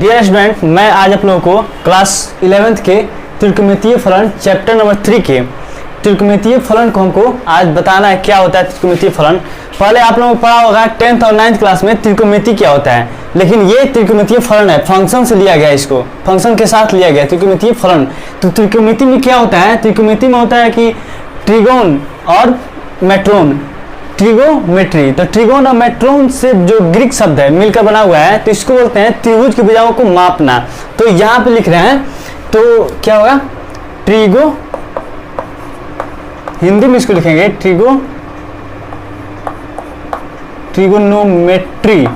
Dear student, मैं आज आप लोगों को क्लास 11th के त्रिकोणमितीय फलन चैप्टर नंबर 3 के त्रिकोणमितीय फलन को हमको आज बताना है क्या होता है त्रिकोणमितीय फलन। पहले आप लोगों को पढ़ा होगा 10th और 9th क्लास में त्रिकोणमिति क्या होता है, लेकिन ये त्रिकोणमितीय फलन है, फंक्शन से लिया गया, इसको फंक्शन के साथ लिया गया त्रिकोणमितीय फलन। तो त्रिकोणमिति में क्या होता है, त्रिकोणमिति में होता है कि ट्रिगोन और मेट्रोन, ट्रिगोमेट्री। तो ट्रिगोन और मेट्रोन से जो ग्रीक शब्द है मिलकर बना हुआ है, तो इसको बोलते हैं त्रिभुज की भुजाओं को मापना। तो यहाँ पे लिख रहे हैं तो क्या होगा, ट्रिगो, हिंदी में इसको लिखेंगे ट्रिगोनोमेट्री।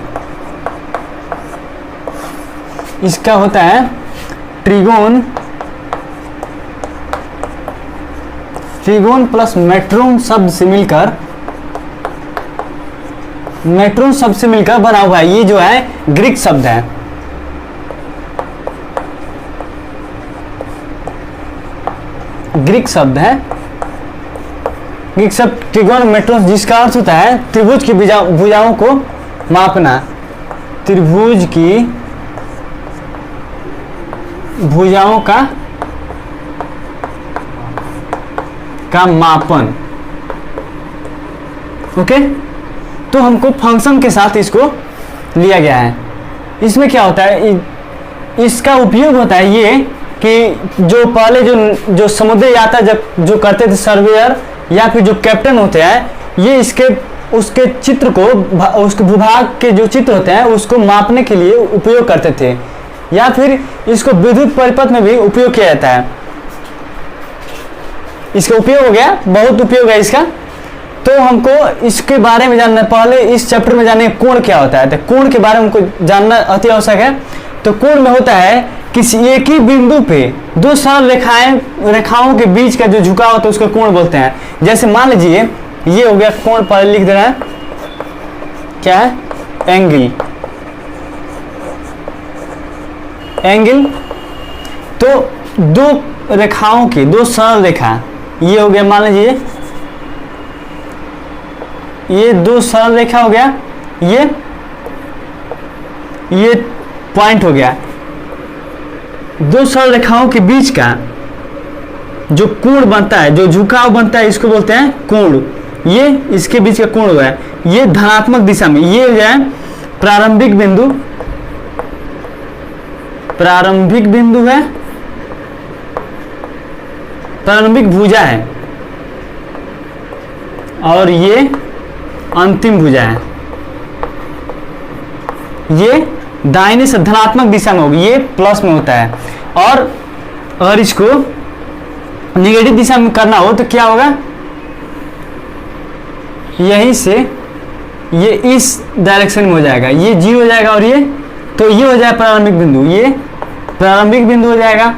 इसका होता है ट्रिगोन प्लस मेट्रोन शब्द से मिलकर, मेट्रोन शब्द से मिलकर बना हुआ है। ये जो है ग्रीक शब्द है, ग्रीक शब्द है, ग्रीक शब्द ट्रिगोन मेट्रोन, जिसका अर्थ होता है त्रिभुज की भुजाओं को मापना, त्रिभुज की भुजाओं का मापन। ओके, तो हमको फंक्शन के साथ इसको लिया गया है। इसमें क्या होता है, इसका उपयोग होता है ये कि जो पहले जो समुद्री यात्रा जब जो करते थे सर्वेयर या फिर जो कैप्टन होते हैं, ये उसके चित्र को, उसके भूभाग के जो चित्र होते हैं उसको मापने के लिए उपयोग करते थे, या फिर इसको विद्युत परिपथ में भी उपयोग किया जाता है। इसका उपयोग हो गया, बहुत उपयोग है इसका। तो हमको इसके बारे में जानना, पहले इस चैप्टर में जाने कोण क्या होता है, तो कोण के बारे में हमको जानना अति आवश्यक है। तो कोण में होता है किसी एक ही बिंदु पे दो सरल रेखाओं के बीच का जो झुकाव होता है उसको कोण बोलते हैं। जैसे मान लीजिए ये हो गया कोण, पर लिख दे रहा है क्या है, एंगल। तो दो रेखाओं की, दो सरल रेखा, ये हो गया, मान लीजिए ये दो सरल रेखा हो गया, ये पॉइंट हो गया। दो सरल रेखाओं के बीच का जो कोण बनता है, जो झुकाव बनता है, इसको बोलते हैं कोण। ये इसके बीच का कोण हुआ है, ये धनात्मक दिशा में, ये हो जाए प्रारंभिक बिंदु है, प्रारंभिक भुजा है, और ये अंतिम भुजा है। ये दाहिने से धनात्मक दिशा में होगी, ये प्लस में होता है। और अगर इसको नेगेटिव दिशा में करना हो तो क्या होगा, यहीं से ये इस डायरेक्शन में हो जाएगा, ये जी हो जाएगा, और ये तो ये हो जाएगा प्रारंभिक बिंदु, ये प्रारंभिक बिंदु हो जाएगा,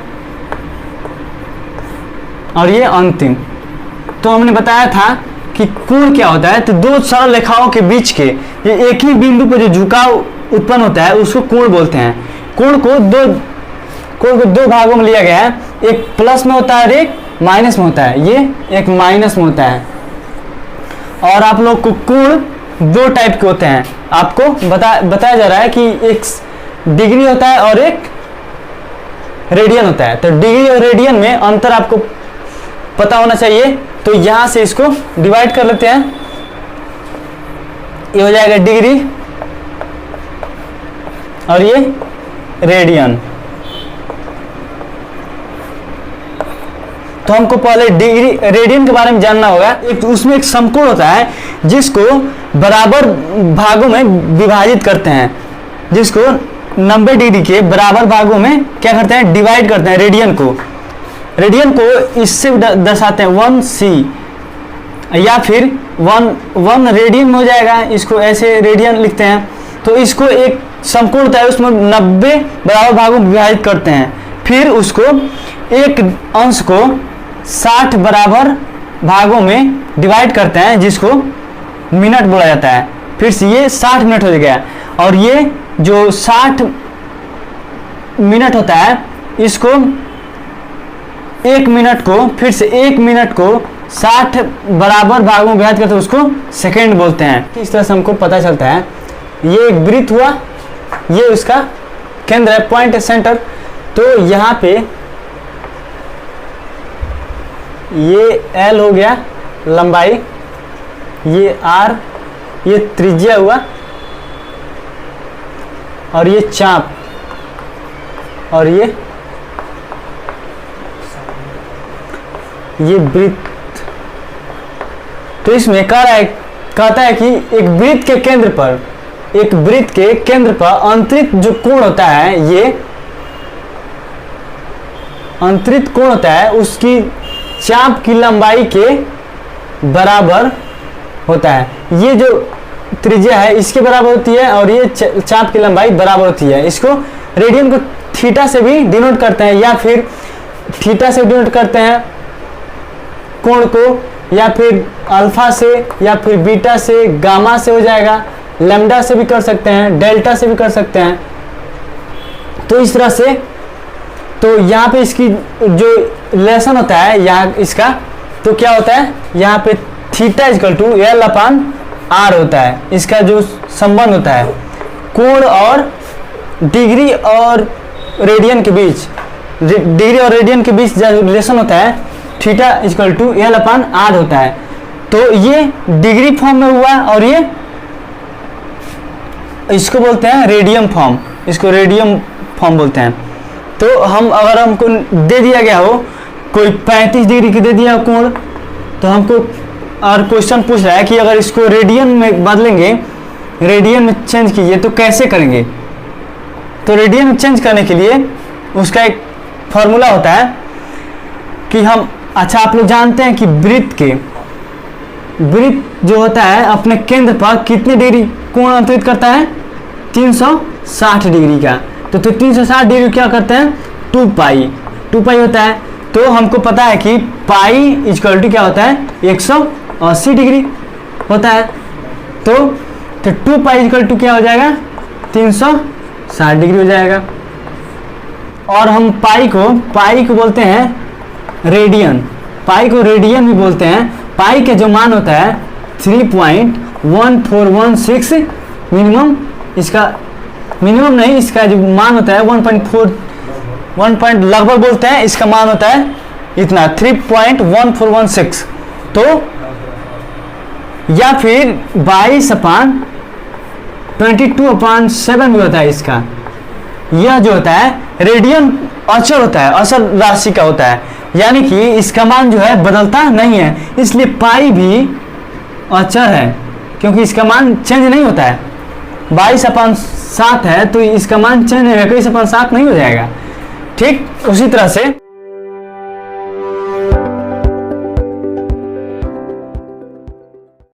और ये अंतिम। तो हमने बताया था कि कोण क्या होता है, तो दो सरल रेखाओं के बीच के ये एक ही बिंदु पर जो झुकाव उत्पन्न होता है उसको कोण बोलते हैं। कोण को दो भागों में लिया गया है, एक प्लस में होता है और एक माइनस में होता है, ये एक माइनस में होता है। और आप लोग को कोण दो टाइप के होते हैं, आपको बताया जा रहा है कि एक डिग्री होता है और एक रेडियन होता है। तो डिग्री और रेडियन में अंतर आपको पता होना चाहिए। तो यहां से इसको डिवाइड कर लेते हैं, ये हो जाएगा डिग्री और ये रेडियन। तो हमको पहले डिग्री रेडियन के बारे में जानना होगा। एक उसमें एक समकोण होता है जिसको बराबर भागों में विभाजित करते हैं, जिसको 90 डिग्री के बराबर भागों में क्या करते हैं, डिवाइड करते हैं। रेडियन को इससे दर्शाते हैं 1c, या फिर 1 रेडियन हो जाएगा, इसको ऐसे रेडियन लिखते हैं। तो इसको एक समकोण होता है, उसमें 90 बराबर भागों में विभाजित करते हैं, फिर उसको एक अंश को 60 बराबर भागों में डिवाइड करते हैं, जिसको मिनट बोला जाता है। फिर से ये 60 मिनट हो गया, और ये जो 60 मिनट होता है, इसको एक मिनट को, फिर से एक मिनट को 60 बराबर भागों में विभाजित करते हैं, उसको सेकेंड बोलते हैं। इस तरह से हमको पता चलता है ये एक वृत्त हुआ, ये उसका केंद्र है, पॉइंट है सेंटर। तो यहाँ पे ये L हो गया लंबाई, ये R, ये त्रिज्या हुआ, और ये चाप, और ये वृत्त। तो इसमें कहता है कि एक वृत्त के केंद्र पर अंतरित जो कोण होता है, ये अंतरित कोण होता है उसकी चाप की लंबाई के बराबर होता है। ये जो त्रिज्या है इसके बराबर होती है, और ये चाप की लंबाई बराबर होती है। इसको रेडियन को थीटा से भी डिनोट करते हैं, या फिर थीटा से डिनोट करते हैं कोण को, या फिर अल्फा से, या फिर बीटा से, गामा से हो जाएगा, लैम्डा से भी कर सकते हैं, डेल्टा से भी कर सकते हैं। तो इस तरह से, तो यहाँ पे इसकी जो रिलेशन होता है यहाँ इसका, तो क्या होता है यहाँ पे थीटा इक्वल टू L/R होता है। इसका जो संबंध होता है कोण और डिग्री और रेडियन के बीच, डिग्री और रेडियन के बीच जो रिलेशन होता है थीटा इक्वल टू L/R होता है। तो ये डिग्री फॉर्म में हुआ, और ये इसको बोलते हैं रेडियन फॉर्म, इसको रेडियन फॉर्म बोलते हैं। तो अगर हमको दे दिया गया हो कोई 35 डिग्री की दे दिया कोण, तो हमको और क्वेश्चन पूछ रहा है कि अगर इसको रेडियन में बदलेंगे, रेडियन में चेंज कीजिए तो कैसे करेंगे। तो रेडियन में चेंज करने के लिए उसका एक फॉर्मूला होता है कि अच्छा आप लोग जानते हैं कि वृत्त जो होता है अपने केंद्र पर कितने डिग्री कोण अंतरित करता है, 360 डिग्री का। तो 360 डिग्री क्या करते हैं, 2 पाई होता है। तो हमको पता है कि पाई इक्वल टू क्या होता है, 180 डिग्री होता है। तो 2 पाई इक्वल टू क्या हो जाएगा, 360 डिग्री हो जाएगा। और हम पाई को बोलते हैं रेडियन, पाई को रेडियन भी बोलते हैं। पाई के जो मान होता है 3.1416 मिनिमम, इसका मिनिमम नहीं, इसका जो मान होता है 1 पॉइंट लगभग बोलते हैं, इसका मान होता है इतना 3.1416। तो या फिर 22/22/7 भी होता है इसका। यह जो होता है रेडियन अचर होता है, अचर राशि का होता है, यानी कि इसका मान जो है बदलता नहीं है, इसलिए पाई भी अचर है क्योंकि इसका मान चेंज नहीं होता है। 22/7 है तो इसका मान चेंज होगा, 21/7 नहीं हो जाएगा। ठीक उसी तरह से